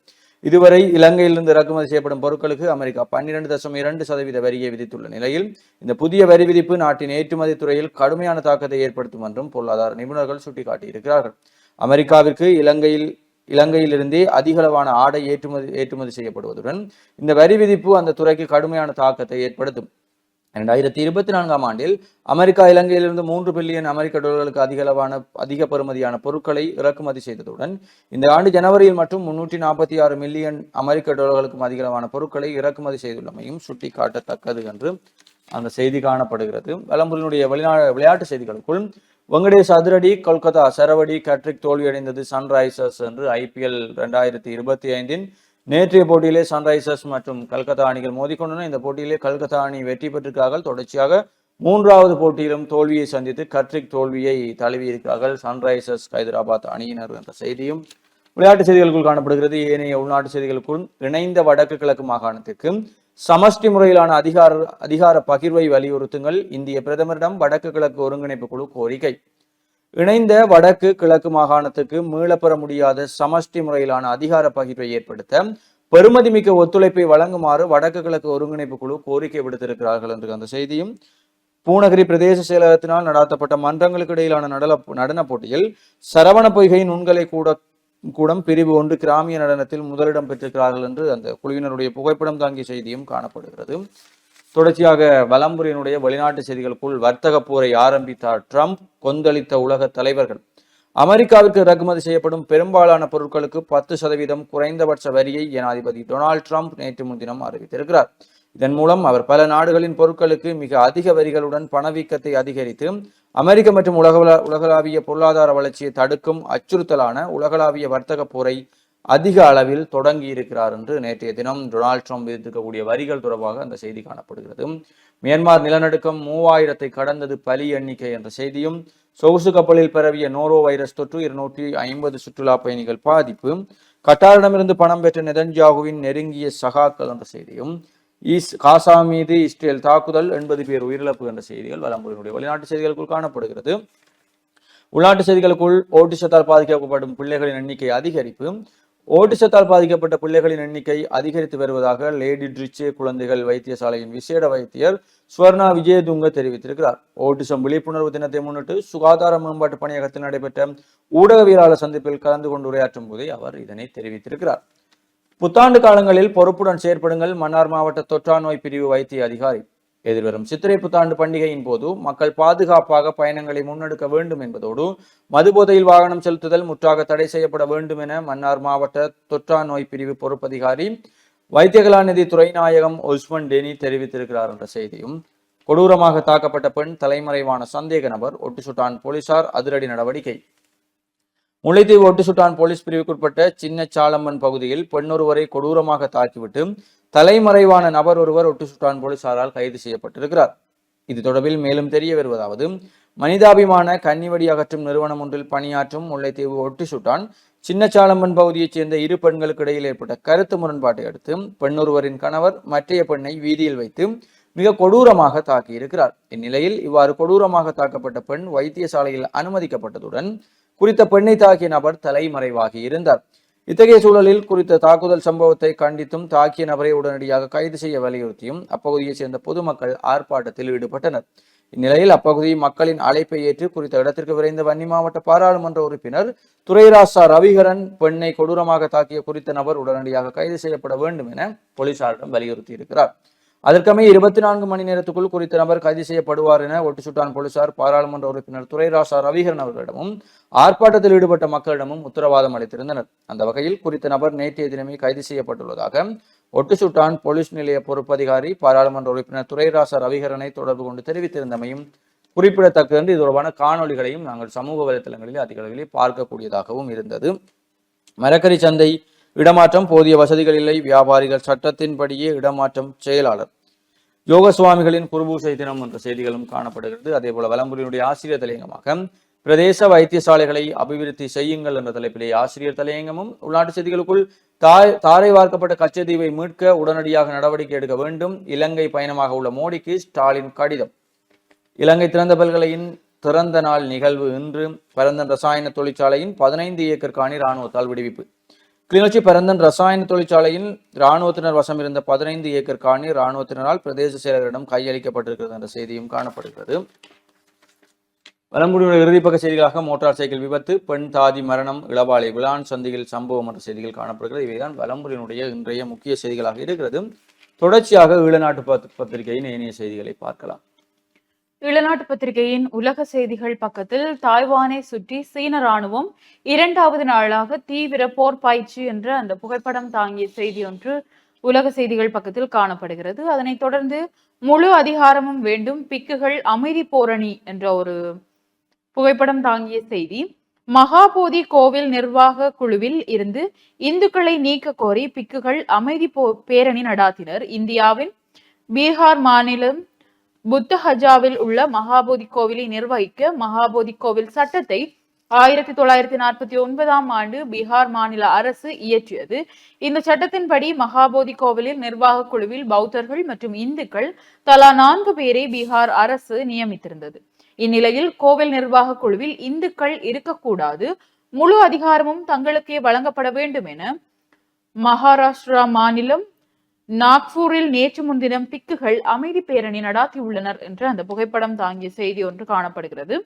இதுவரை இலங்கையிலிருந்து இறக்குமதி செய்யப்படும் பொருட்களுக்கு அமெரிக்கா 12.2% வரியை விதித்துள்ள நிலையில் இந்த புதிய வரி விதிப்பு நாட்டின் ஏற்றுமதி துறையில் கடுமையான தாக்கத்தை ஏற்படுத்தும் என்றும் பொருளாதார நிபுணர்கள் சுட்டிக்காட்டியிருக்கிறார்கள். அமெரிக்காவிற்கு இலங்கையிலிருந்தே அதிகளவான ஆடை ஏற்றுமதி செய்யப்படுவதுடன் இந்த வரி விதிப்பு அந்த துறைக்கு கடுமையான தாக்கத்தை ஏற்படுத்தும். 2024ஆம் ஆண்டில் அமெரிக்கா இலங்கையிலிருந்து 3 பில்லியன் அமெரிக்க டாலர்களுக்கு அதிக பெறுமதியான பொருட்களை இறக்குமதி செய்ததுடன் இந்த ஆண்டு ஜனவரியில் மட்டும் 346 மில்லியன் அமெரிக்க டாலர்களுக்கும் அதிகளவான பொருட்களை இறக்குமதி செய்துள்ளமையும் சுட்டிக்காட்டத்தக்கது என்று அந்த செய்தி காணப்படுகிறது. வலம்புரியினுடைய விளையாட்டு செய்திகளுக்குள் வெங்கடேஷ் அதிரடி, கொல்கத்தா சரவடி, கட்ரிக் தோல்வியடைந்தது சன்ரைசர்ஸ் என்று IPL 2025 நேற்றைய போட்டியிலே சன்ரைசர்ஸ் மற்றும் கல்கத்தா அணிகள் மோதிக்கொண்டன. இந்த போட்டியிலே கல்கத்தா அணி வெற்றி பெற்றிருக்கிறார்கள். தொடர்ச்சியாக 3வது போட்டியிலும் தோல்வியை சந்தித்து கட்ரிக் தோல்வியை தழுவியிருக்கிறார்கள் சன்ரைசர்ஸ் ஹைதராபாத் அணியினர் என்ற செய்தியும் விளையாட்டு செய்திகளுக்குள் காணப்படுகிறது. ஏனைய உள்நாட்டு செய்திகளுக்குள் இணைந்த வடக்கு கிழக்கு மாகாணத்திற்கு சமஷ்டி முறையிலான அதிகார பகிர்வை வலியுறுத்துங்கள், இந்திய பிரதமரிடம் வடக்கு கிழக்கு ஒருங்கிணைப்பு குழு கோரிக்கை. இணைந்த வடக்கு கிழக்கு மாகாணத்துக்கு மீளப்பெற முடியாத சமஷ்டி முறையிலான அதிகார பகிர்வை ஏற்படுத்த பெருமதிமிக்க ஒத்துழைப்பை வழங்குமாறு வடக்கு கிழக்கு ஒருங்கிணைப்பு குழு கோரிக்கை விடுத்திருக்கிறார்கள் என்று அந்த செய்தியும், பூநகரி பிரதேச செயலகத்தினால் நடாத்தப்பட்ட மன்றங்களுக்கு இடையிலான நடன போட்டியில் சரவண பொய்கையின் நுண்கலை கூடம் பிரிவு 1 கிராமிய நடனத்தில் முதலிடம் பெற்றிருக்கிறார்கள் என்று அந்த குழுவினருடைய புகைப்படம் தாங்கிய செய்தியும் காணப்படுகிறது. தொடர்ச்சியாக வலம்புரியினுடைய வெளிநாட்டு செய்திகளுக்குள் வர்த்தக போரை ஆரம்பித்தார் ட்ரம்ப், கொந்தளித்த உலக தலைவர்கள். அமெரிக்காவிற்கு இறக்குமதி செய்யப்படும் பெரும்பாலான பொருட்களுக்கு 10% குறைந்தபட்ச வரியை ஜனாதிபதி டொனால்ட் ட்ரம்ப் நேற்று முன்தினம் அறிவித்திருக்கிறார். இதன் மூலம் அவர் பல நாடுகளின் பொருட்களுக்கு மிக அதிக வரிகளுடன் பணவீக்கத்தை அதிகரித்து அமெரிக்க மற்றும் உலகளாவிய பொருளாதார வளர்ச்சியை தடுக்கும் அச்சுறுத்தலான உலகளாவிய வர்த்தக போரை அதிக அளவில் தொடங்கி இருக்கிறார் என்று நேற்றைய தினம் டொனால்ட் ட்ரம்ப் விதித்திருக்கக்கூடிய வரிகள் தொடர்பாக அந்த செய்தி காணப்படுகிறது. மியான்மர் நிலநடுக்கம் 3000-ஐ கடந்தது பலி எண்ணிக்கை என்ற செய்தியும், சொகுசு கப்பலில் பரவிய நோரோ வைரஸ் தொற்று 250 சுற்றுலா பயணிகள் பாதிப்பு, கட்டாரிடமிருந்து பணம் பெற்ற நெதன்யாகுவின் நெருங்கிய சகாக்கள் என்ற செய்தியும், காசா மீது இஸ்ரேல் தாக்குதல் 80 பேர் உயிரிழப்பு என்ற செய்திகள் வலம்புரியினுடைய வெளிநாட்டு செய்திகளுக்குள் காணப்படுகிறது. உள்நாட்டு செய்திகளுக்குள் ஓட்டிசத்தால் பாதிக்கப்படும் பிள்ளைகளின் எண்ணிக்கை அதிகரிப்பு. ஓட்டிசத்தால் பாதிக்கப்பட்ட பிள்ளைகளின் எண்ணிக்கை அதிகரித்து வருவதாக லேடி ட்ரிச்சே குழந்தைகள் வைத்தியசாலையின் விசேட வைத்தியர் ஸ்வர்ணா விஜயதுங்க தெரிவித்திருக்கிறார். ஓட்டிசம் விழிப்புணர்வு தினத்தை முன்னிட்டு சுகாதார மேம்பாட்டு பணியகத்தில் நடைபெற்ற ஊடகவியலாளர் சந்திப்பில் கலந்து கொண்டு உரையாற்றும் போதே அவர் இதனை தெரிவித்திருக்கிறார். புத்தாண்டு காலங்களில் பொறுப்புடன் செயற்படுங்கள், மன்னார் மாவட்ட தொற்றா நோய் பிரிவு வைத்திய அதிகாரி. எதிர்வரும் சித்திரை புத்தாண்டு பண்டிகையின் போது மக்கள் பாதுகாப்பாக பயணங்களை முன்னெடுக்க வேண்டும் என்பதோடு மதுபோதையில் வாகனம் செலுத்துதல் முற்றாக தடை செய்யப்பட வேண்டும் என மன்னார் மாவட்ட தொற்றா நோய் பிரிவு பொறுப்பதிகாரி வைத்தியகலாநிதி துறைநாயகம் ஒஸ்மன் டெனி தெரிவித்திருக்கிறார் என்ற செய்தியும், கொடூரமாக தாக்கப்பட்ட பெண் தலைமறைவான சந்தேக நபர், ஒட்டுசுட்டான் போலீசார் அதிரடி நடவடிக்கை. முல்லைத்தீவு ஒட்டுசுட்டான் போலீஸ் பிரிவுக்குட்பட்ட சின்ன சாலம்மன் பகுதியில் பெண்ணொருவரை கொடூரமாக தாக்கிவிட்டு தலைமறைவான நபர் ஒருவர் ஒட்டுசுட்டான் போலீசாரால் கைது செய்யப்பட்டிருக்கிறார். இது தொடர்பில் மேலும் தெரிய வருவதாவது, மனிதாபிமான கன்னிவடி அகற்றும் நிறுவனம் ஒன்றில் பணியாற்றும் முல்லைத்தீவு ஒட்டுசுட்டான் சின்னச்சாலம்மன் பகுதியைச் சேர்ந்த இரு பெண்களுக்கு இடையில் ஏற்பட்ட கருத்து முரண்பாட்டை அடுத்து பெண்ணொருவரின் கணவர் மற்றைய பெண்ணை வீதியில் வைத்து மிக கொடூரமாக தாக்கியிருக்கிறார். இந்நிலையில் இவ்வாறு கொடூரமாக தாக்கப்பட்ட பெண் வைத்தியசாலையில் அனுமதிக்கப்பட்டதுடன் குறித்த பெண்ணை தாக்கிய நபர் தலைமறைவாகி இருந்தார். இத்தகைய சூழலில் குறித்த தாக்குதல் சம்பவத்தை கண்டித்தும் தாக்கிய நபரை உடனடியாக கைது செய்ய வலியுறுத்தியும் அப்பகுதியைச் சேர்ந்த பொதுமக்கள் ஆர்ப்பாட்டத்தில் ஈடுபட்டனர். இந்நிலையில் அப்பகுதி மக்களின் அழைப்பை ஏற்று குறித்த இடத்திற்கு விரைந்த வன்னி மாவட்ட பாராளுமன்ற உறுப்பினர் துரைராசா ரவிகரன் பெண்ணை கொடூரமாக தாக்கிய குறித்த நபர் உடனடியாக கைது செய்யப்பட வேண்டும் என போலீசாரிடம் வலியுறுத்தி இருக்கிறார். அதற்கமைய 24 மணி நேரத்துக்குள் குறித்த நபர் கைது செய்யப்படுவார் என ஒட்டுசுட்டான் போலீசார் பாராளுமன்ற உறுப்பினர் துரைராசா ரவிகரன் அவர்களிடமும் ஆர்ப்பாட்டத்தில் ஈடுபட்ட மக்களிடமும் உத்தரவாதம் அளித்திருந்தனர். அந்த வகையில் குறித்த நபர் நேற்றைய தினமே கைது செய்யப்பட்டுள்ளதாக ஒட்டுசுட்டான் போலீஸ் நிலைய பொறுப்பதிகாரி பாராளுமன்ற உறுப்பினர் துரைராசா ரவிகரனை தொடர்பு கொண்டு தெரிவித்திருந்தமையும் குறிப்பிடத்தக்கது என்று இது தொடர்பான காணொலிகளையும் நாங்கள் சமூக வலைதளங்களில் அதிக அளவில் பார்க்கக்கூடியதாகவும் இருந்தது. மரக்கறி சந்தை இடமாற்றம், போதிய வசதிகள் இல்லை, வியாபாரிகள் சட்டத்தின்படியே இடமாற்றம், செயலாளர். யோக சுவாமிகளின் குருபூசை தினம் என்ற செய்திகளும் காணப்படுகிறது. அதே போல வலம்புரியினுடைய ஆசிரியர் தலையங்கமாக பிரதேச வைத்தியசாலைகளை அபிவிருத்தி செய்யுங்கள் என்ற தலைப்பிலே ஆசிரியர் தலையங்கமும், உள்நாட்டு செய்திகளுக்குள் தாரை வார்க்கப்பட்ட கச்சத்தீவை மீட்க உடனடியாக நடவடிக்கை எடுக்க வேண்டும், இலங்கை பயணமாக உள்ள மோடிக்கு ஸ்டாலின் கடிதம். இலங்கை திறந்த பல்கலையின் திறந்த நாள் நிகழ்வு இன்று. பரந்தன் ரசாயன தொழிற்சாலையின் 15 ஏக்கர் காணி இராணுவத்தால் விடுவிப்பு. கிளிநொச்சி பரந்தன் ரசாயன தொழிற்சாலையில் இராணுவத்தினர் வசம் இருந்த 15 ஏக்கர் காணி இராணுவத்தினரால் பிரதேச செயலரிடம் கையளிக்கப்பட்டிருக்கிறது என்ற செய்தியும் காணப்படுகிறது. வலம்புரியுடைய இறுதிப்பக்க செய்திகளாக மோட்டார் சைக்கிள் விபத்து, பெண் தாதி மரணம், இளவாலை விளான் சந்தையில் சம்பவம் என்ற செய்திகள் காணப்படுகிறது. இவைதான் வலம்புரியினுடைய இன்றைய முக்கிய செய்திகளாக இருக்கிறது. தொடர்ச்சியாக ஈழநாட்டு பத்திரிகையின் ஏனைய செய்திகளை பார்க்கலாம். ஈழநாட்டு பத்திரிகையின் உலக செய்திகள் பக்கத்தில் தாய்வானை சுற்றி சீன ராணுவம் 2வது நாளாக தீவிர போர் பயிற்சி என்ற அந்த புகைப்படம் தாங்கிய செய்தி ஒன்று உலக செய்திகள் பக்கத்தில் காணப்படுகிறது. அதனைத் தொடர்ந்து முழு அதிகாரமும் வேண்டும், பிக்குகள் அமைதி போரணி என்ற ஒரு புகைப்படம் தாங்கிய செய்தி. மகாபோதி கோவில் நிர்வாக குழுவில் இருந்து இந்துக்களை நீக்க கோரி பிக்குகள் அமைதி பேரணி நடாத்தினர். இந்தியாவின் பீகார் மாநிலம் புத்தஹஜாவில் உள்ள மகாபோதி கோவிலை நிர்வகிக்க மகாபோதி கோவில் சட்டத்தை 1949ஆம் ஆண்டு பீகார் மாநில அரசு இயற்றியது. இந்த சட்டத்தின்படி மகாபோதி கோவிலில் நிர்வாக குழுவில் பௌத்தர்கள் மற்றும் இந்துக்கள் தலா 4 பேரை பீகார் அரசு நியமித்திருந்தது. இந்நிலையில் கோவில் நிர்வாக குழுவில் இந்துக்கள் இருக்கக்கூடாது, முழு அதிகாரமும் தங்களுக்கே வழங்கப்பட வேண்டும் என மகாராஷ்டிரா மாநிலம் நாக்பூரில் நேற்று முன்தினம் பிக்குகள் அமைதி பேரணி நடாத்தியுள்ளனர் என்று அந்த புகைப்படம் தாங்கிய செய்தி ஒன்று காணப்படுகிறது.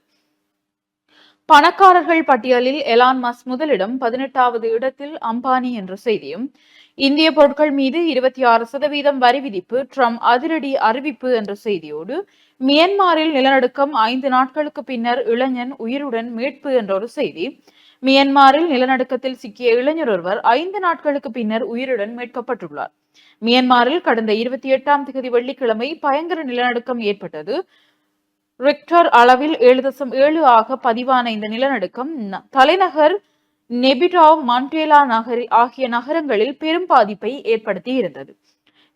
பணக்காரர்கள் பட்டியலில் எலான் மஸ்க் முதலிடம், 18வது இடத்தில் அம்பானி என்ற செய்தியும், இந்திய பொருட்கள் மீது 26% வரி விதிப்பு, ட்ரம்ப் அதிரடி அறிவிப்பு என்ற செய்தியோடு, மியன்மாரில் நிலநடுக்கம் 5 நாட்களுக்கு பின்னர் இளைஞன் உயிருடன் மீட்பு என்ற ஒரு செய்தி. மியன்மாரில் நிலநடுக்கத்தில் சிக்கிய இளைஞர் ஒருவர் 5 நாட்களுக்கு பின்னர் உயிருடன் மீட்கப்பட்டுள்ளார். மியன்மாரில் கடந்த 28ஆம் தேதி வெள்ளிக்கிழமை பயங்கர நிலநடுக்கம் ஏற்பட்டது. ரிக்டர் அளவில் 7.7 ஆக பதிவான இந்த நிலநடுக்கம் தலைநகர் நெபிடாவ், மாண்டேலா ஆகிய நகரங்களில் பெரும் பாதிப்பை ஏற்படுத்தி இருந்தது.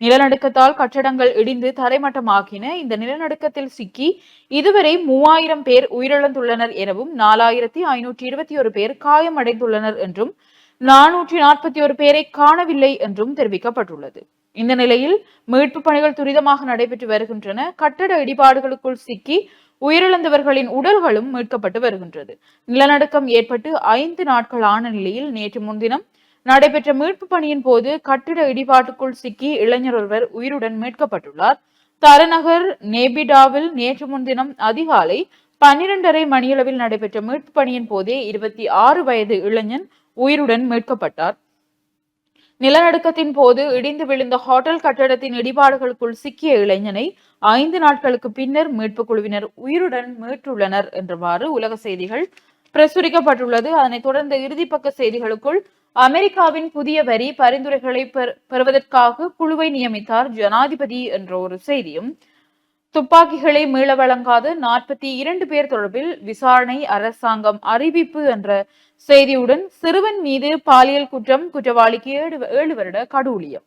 நிலநடுக்கத்தால் கட்டடங்கள் இடிந்து தரைமட்டமாகின. இந்த நிலநடுக்கத்தில் சிக்கி இதுவரை 3000 பேர் உயிரிழந்துள்ளனர் எனவும் 4521 பேர் காயமடைந்துள்ளனர் என்றும் 441 பேரை காணவில்லை என்றும் தெரிவிக்கப்பட்டுள்ளது. இந்த நிலையில் மீட்பு பணிகள் துரிதமாக நடைபெற்று வருகின்றன. கட்டட இடிபாடுகளுக்குள் சிக்கி உயிரிழந்தவர்களின் உடல்களும் மீட்கப்பட்டு வருகின்றது. நிலநடுக்கம் ஏற்பட்டு 5 நாட்கள் ஆன நிலையில் நேற்று முன்தினம் நடைபெற்ற மீட்பு பணியின் போது கட்டிட இடிபாட்டுக்குள் சிக்கி இளைஞர் ஒருவர் உயிருடன் மீட்கப்பட்டுள்ளார். தலைநகர் நேபிடாவில் நேற்று முன்தினம் அதிகாலை 12:30 மணியளவில் நடைபெற்ற மீட்பு பணியின் போதே 26 வயது இளைஞன் உயிருடன் மீட்கப்பட்டார். நிலநடுக்கத்தின் போது இடிந்து விழுந்த ஹோட்டல் கட்டடத்தின் இடிபாடுகளுக்குள் சிக்கிய இளைஞனை 5 நாட்களுக்கு பின்னர் மீட்பு குழுவினர் உயிருடன் மீட்டுள்ளனர் என்றவாறு உலக செய்திகள் பிரசுரிக்கப்பட்டுள்ளது. அதனைத் தொடர்ந்த இறுதிப்பக்க செய்திகளுக்குள் அமெரிக்காவின் புதிய வரி பரிந்துரைகளை பெறுவதற்காக குழுவை நியமித்தார் ஜனாதிபதி என்ற ஒரு செய்தியும், துப்பாக்கிகளை மீள வழங்காத 42 பேர் தொடர்பில் விசாரணை அரசாங்கம் அறிவிப்பு என்ற செய்தியுடன், சிறுவன் மீது பாலியல் குற்றம், குற்றவாளிக்கு 7 வருட கடூழியம்.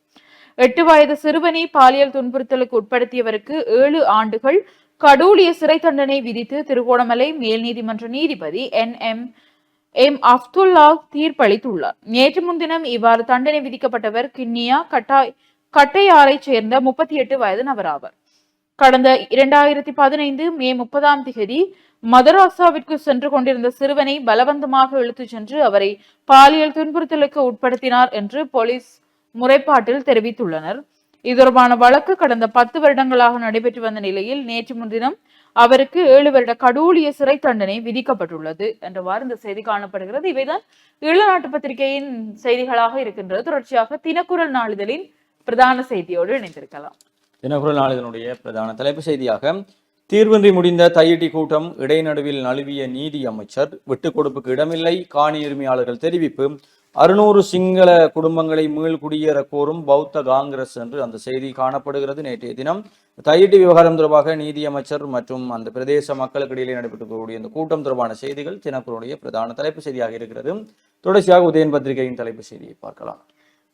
8 வயது சிறுவனை பாலியல் துன்புறுத்தலுக்கு உட்படுத்தியவருக்கு 7 ஆண்டுகள் கடூழிய சிறை தண்டனை விதித்து திருகோணமலை மேல் நீதிமன்ற நீதிபதி NM அப்துல்லா தீர்ப்பளித்துள்ளார். நேற்று முன்தினம் இவ்வாறு தண்டனை விதிக்கப்பட்டவர் கிண்ணியா கட்டையாரை சேர்ந்த 38 வயது நபராவர். கடந்த 2015 மே 30ஆம் தேதி மதராசாவிற்கு சென்று கொண்டிருந்த சிறுவனை பலவந்தமாக இழுத்துச் சென்று அவரை பாலியல் துன்புறுத்தலுக்கு உட்படுத்தினார் என்று போலீஸ் முறைப்பாட்டில் தெரிவித்துள்ளனர். இது தொடர்பான வழக்கு கடந்த 10 வருடங்களாக நடைபெற்று வந்த நிலையில் நேற்று முன்தினம் அவருக்கு 7 வருட கடூழிய சிறை தண்டனை விதிக்கப்பட்டுள்ளது என்றவாறு இந்த செய்தி காணப்படுகிறது. இவைதான் ஈழநாட்டு பத்திரிகையின் செய்திகளாக இருக்கின்றது. தொடர்ச்சியாக தினக்குரல் நாளிதழின் பிரதான செய்தியோடு இணைந்திருக்கலாம். தினக்குரல் நாளிதழுடைய பிரதான தலைப்பு செய்தியாக, தீர்வின்றி முடிந்த தையிட்டி கூட்டம், இடைநடுவில் நழுவிய நீதி அமைச்சர், விட்டுக் கொடுப்புக்கு இடமில்லை, காணி உரிமையாளர்கள் தெரிவிப்பு, 600 சிங்கள குடும்பங்களை மீள்குடியேற கோரும் பௌத்த காங்கிரஸ் என்று அந்த செய்தி காணப்படுகிறது. நேற்றைய தினம் தையிட்டி விவகாரம் தொடர்பாக நீதி அமைச்சர் மற்றும் அந்த பிரதேச மக்களுக்கு இடையிலே நடைபெற்றக்கூடிய இந்த கூட்டம் தொடர்பான செய்திகள் தினக்குரலுடைய பிரதான தலைப்பு செய்தியாக இருக்கிறது. தொடர்ச்சியாக உதயன் பத்திரிகையின் தலைப்பு செய்தியை பார்க்கலாம்.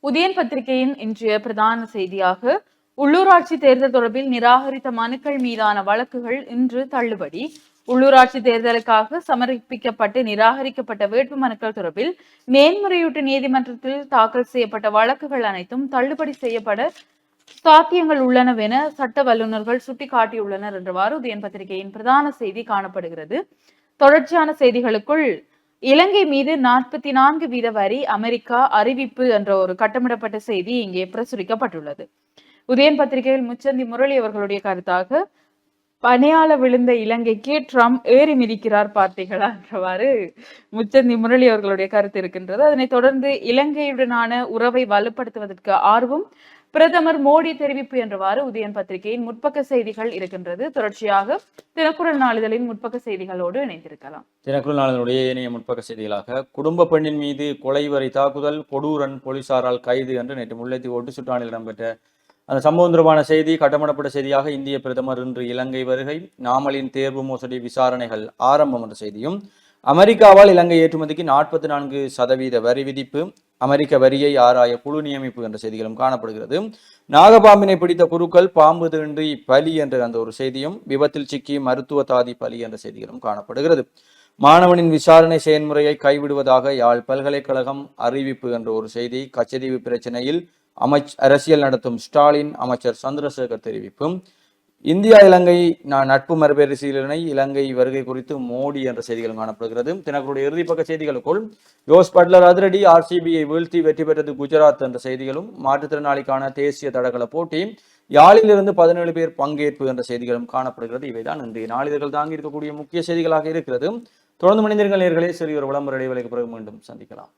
உதயன் பத்திரிகையின் இன்றைய பிரதான செய்தியாக, உள்ளூராட்சி தேர்தல் தொடர்பில் நிராகரித்த மனுக்கள் மீதான வழக்குகள் இன்று தள்ளுபடி. உள்ளூராட்சி தேர்தலுக்காக சமர்ப்பிக்கப்பட்டு நிராகரிக்கப்பட்ட வேட்பு மனுக்கள் தொடர்பில் மேன்முறையீட்டு நீதிமன்றத்தில் தாக்கல் செய்யப்பட்ட வழக்குகள் அனைத்தும் தள்ளுபடி செய்யப்பட சாத்தியங்கள் உள்ளனவென சட்ட வல்லுநர்கள் சுட்டிக்காட்டியுள்ளனர் என்றவாறு உதயன் பத்திரிகையின் பிரதான செய்தி காணப்படுகிறது. தொடர்ச்சியான செய்திகளுக்குள், இலங்கை மீது 44% வரி அமெரிக்கா அறிவிப்பு என்ற ஒரு கட்டமிடப்பட்ட செய்தி இங்கே பிரசுரிக்கப்பட்டுள்ளது. உதயன் பத்திரிகையில் முச்சந்தி முரளி அவர்களுடைய கருத்தாக, பனையால விழுந்த இலங்கைக்கு ட்ரம்ப் ஏறி மிதிக்கிறார் பார்த்தீர்களா என்றவாறு முச்சந்தி முரளி அவர்களுடைய கருத்து இருக்கின்றது. அதனைத் தொடர்ந்து, இலங்கையுடனான உறவை வலுப்படுத்துவதற்கு ஆர்வம் பிரதமர் மோடி தெரிவிப்பு என்றவாறு உதயன் பத்திரிகையின் முற்பக்க செய்திகள் இருக்கின்றது. தொடர்ச்சியாக தினக்குரல் நாளிதழின் முற்பக்க செய்திகளோடு இணைந்திருக்கலாம். தினக்குரல் நாளிதழுடைய ஏனைய முற்பக்க செய்திகளாக, குடும்ப பெண்ணின் மீது கொலை வரை தாக்குதல், கொடூரன் போலீசாரால் கைது என்று நேற்று முல்லைத்தீவு ஒட்டுச்சுற்றானில் இடம்பெற்ற அந்த சம்பவம் தொடர்பான செய்தி கட்டமிடப்பட்ட செய்தியாக, இந்திய பிரதமர் இன்று இலங்கை வருகை, நாமலின் தேர்வு மோசடி விசாரணைகள் ஆரம்பம் என்ற செய்தியும், அமெரிக்காவால் இலங்கை ஏற்றுமதிக்கு 44% வரி விதிப்பு, அமெரிக்க வரியை ஆராய குழு நியமிப்பு என்ற செய்திகளும் காணப்படுகிறது. நாகபாம்பினை பிடித்த குருக்கள் பாம்பு தீண்டி பலி என்ற அந்த ஒரு செய்தியும், விபத்தில் சிக்கி மருத்துவ தாதி பலி என்ற செய்திகளும் காணப்படுகிறது. மாணவனின் விசாரணை செயல்முறையை கைவிடுவதாக யாழ் பல்கலைக்கழகம் அறிவிப்பு என்ற ஒரு செய்தி, கச்சதீவு பிரச்சனையில் அரசியல் நடத்தும் ஸ்டாலின், அமைச்சர் சந்திரசேகர் தெரிவிப்பும், இந்தியா இலங்கை நட்பு மறுபரிசீலனை, இலங்கை வருகை குறித்து மோடி என்ற செய்திகளும் காணப்படுகிறது. தினக்குடைய இறுதிப்பக்க செய்திகளுக்குள், ஜோஸ் பட்லர் அதிரடி, RCBயை வீழ்த்தி வெற்றி பெற்றது குஜராத் என்ற செய்திகளும், மாற்றுத்திறனாளிக்கான தேசிய தடகள போட்டி, யாழிலிருந்து 17 பேர் பங்கேற்பு என்ற செய்திகளும் காணப்படுகிறது. இவைதான் இன்றைய நாளிதழ்கள் தாங்கி இருக்கக்கூடிய முக்கிய செய்திகளாக இருக்கிறது. தொடர்ந்து மனிதர்கள் நேர்களே சிறிய ஒரு விளம்பர இடைவேளைக்கு பிறகு மீண்டும் சந்திக்கலாம்.